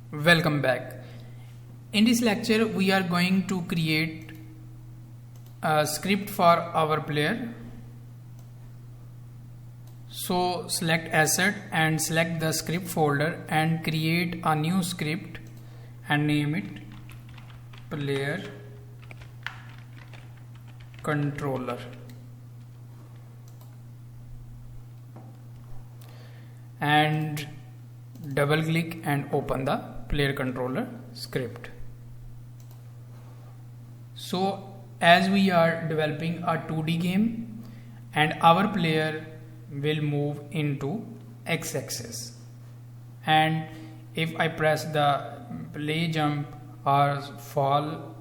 Welcome back. In this lecture we are going to create a script for our player. So select asset and select the script folder and create a new script and name it player controller. And double click and open the player controller script. So as we are developing a 2D game and our player will move into x-axis, and if I press the play jump or fall,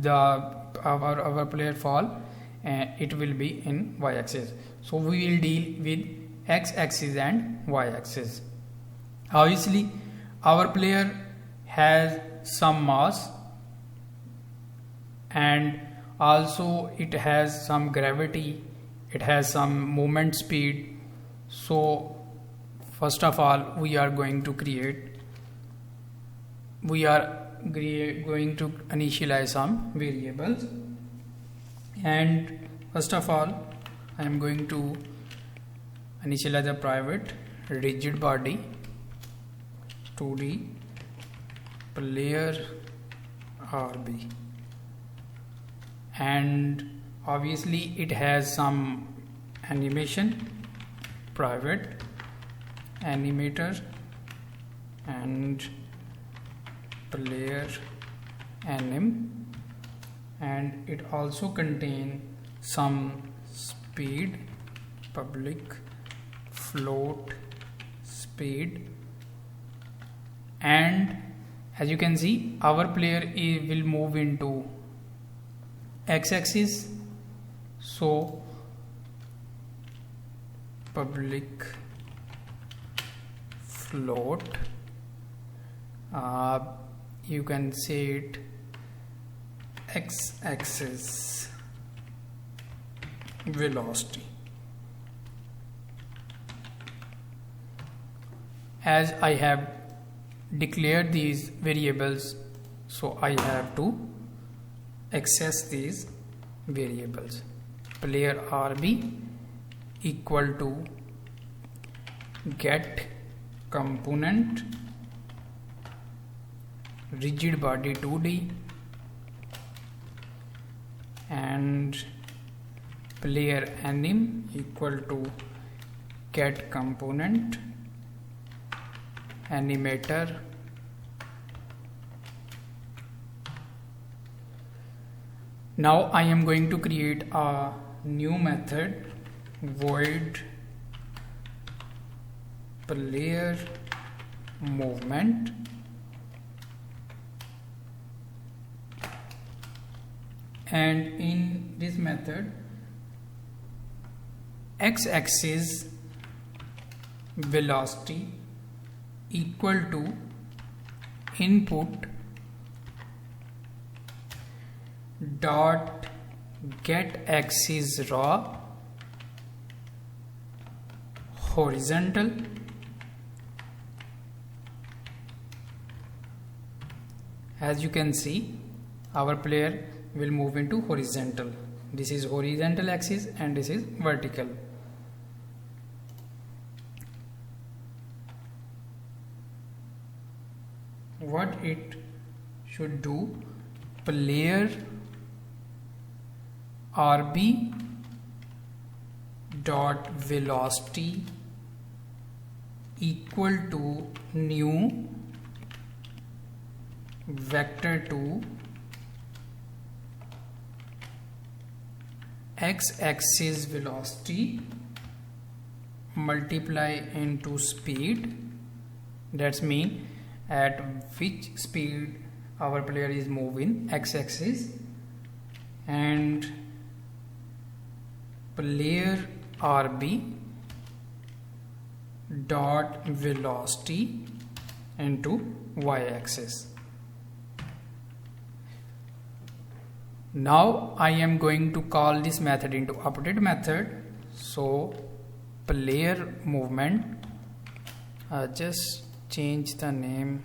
our player fall, and it will be in y-axis. So we will deal with x-axis and y-axis. Obviously our player has some mass and also it has some gravity, it has some movement speed. So first of all we are going to initialize some variables, and first of all I am going to initialize a private rigid body 2D player RB, and obviously it has some animation, private animator and player anim, and it also contain some speed, public float speed. And as you can see our player will move into x-axis, so public float, you can say it x-axis velocity. As I have declared these variables, so I have to access these variables. Player RB equal to get component rigid body 2D and player anim equal to get component animator Now I am going to create a new method, void player movement, and in this method x-axis velocity equal to input dot get axis raw horizontal as you can see our player will move into horizontal. This is horizontal axis and this is vertical. What it should do, player RB dot velocity equal to new vector 2 x-axis velocity multiply into speed. That's mean at which speed our player is moving x-axis, and player RB dot velocity into y-axis. Now I am going to call this method into update method. So player movement, just change the name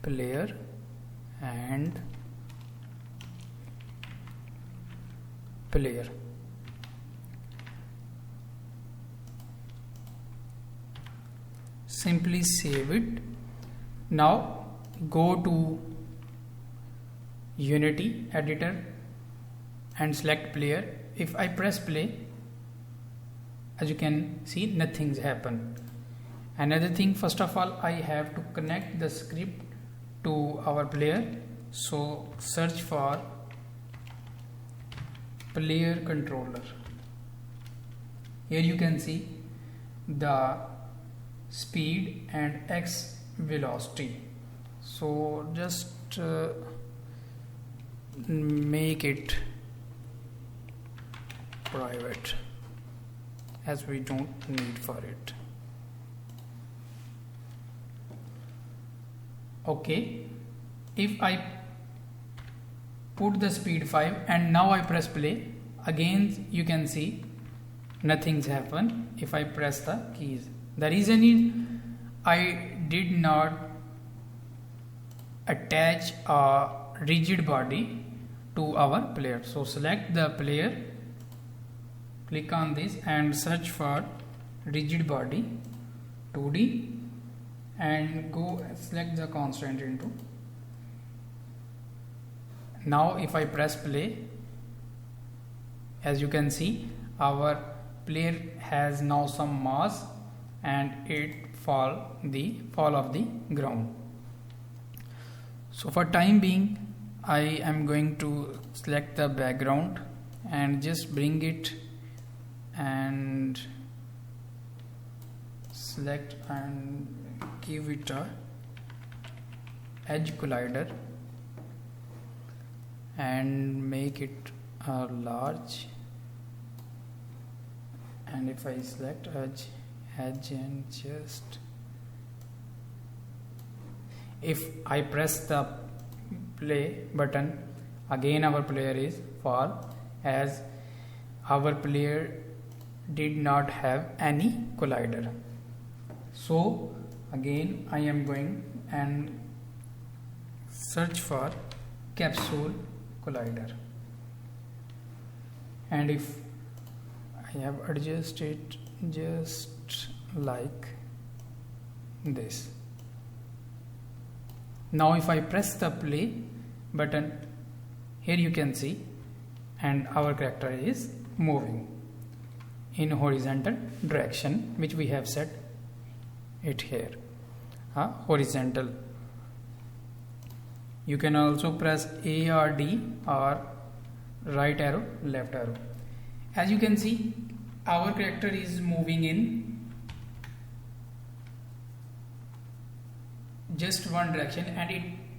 player and player. Simply save it. Now go to Unity editor and select player. If I press play, as you can see, nothing's happened. Another thing, first of all, I have to connect the script to our player. So search for player controller. Here you can see the speed and X velocity. So just make it private, as we don't need for it. Okay, if I put the speed 5 and now I press play, again you can see nothing's happened if I press the keys. The reason is I did not attach a rigid body to our player. So select the player, click on this and search for rigid body 2D and go select the constant into. Now if I press play, as you can see, our player has now some mass and it fall of the ground. So for time being, I am going to select the background and just bring it and select and give it a edge collider and make it large. And if I select edge and just, if I press the play button, again our player is fall, as our player did not have any collider. So again I am going and search for capsule collider, and if I have adjusted just like this. Now if I press the play button, here you can see, and our character is moving in horizontal direction, which we have set it here, horizontal. You can also press A or D or right arrow, left arrow. As you can see, our character is moving in just one direction and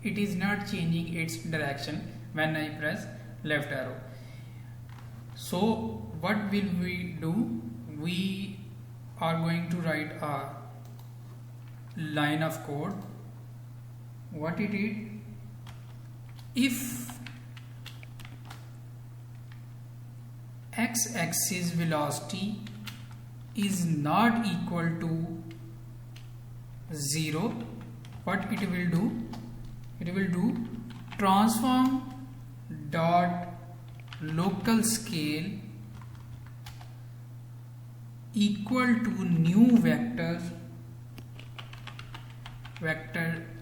it is not changing its direction when I press left arrow. So what will we do? We are going to write a line of code. What it is, if x-axis velocity is not equal to 0, what it will do? It will do transform dot local scale equal to new vector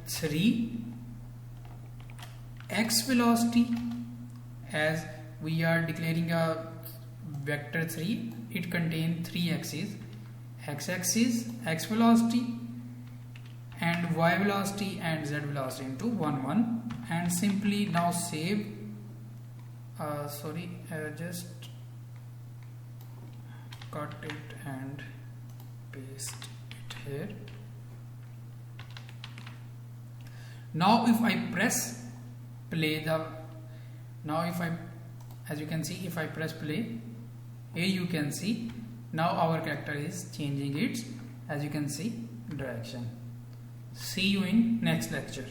3 x velocity. As we are declaring a vector 3, it contains 3 axes: x-axis, x velocity, and y velocity and z velocity into 1 1, and simply now save. Just cut it and paste it here. Now if I press play as you can see, if I press play, here you can see now our character is changing its, as you can see, direction. See you in next lecture.